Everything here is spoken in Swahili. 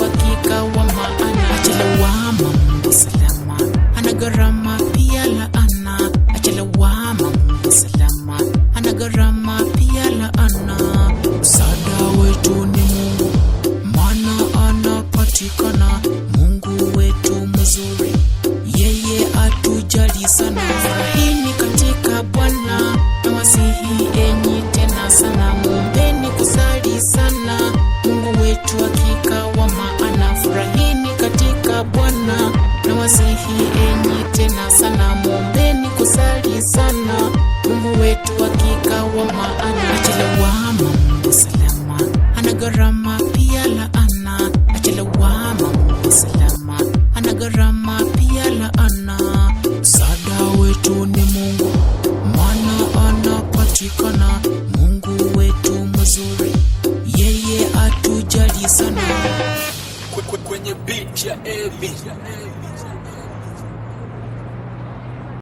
hakika wa maana. Achelewama Mungu salama, hana gharama pia laana. Achelewama Mungu salama, hana gharama pia laana. Msaada wetu ni Mungu, maana anapatikana. Mungu wetu mzuri, yeye atujali sana. Furahini katika Bwana, nawasihi enyi tena sana. Muombeni kusali sana, Mungu wetu hakika wa maana. Furahini katika Bwana, nawasihi enyi tena sana. Muombeni kusali sana, Mungu wetu hakika wa maana. Achelewama Mungu salama, hana gharama pia laana. Achelewama Mungu salama, hana gharama pia laana. Msaada wetu ni Mungu, maana anapatikana. Mungu wetu mzuri, yeye atujali sana. Kwenye beat ya Eli.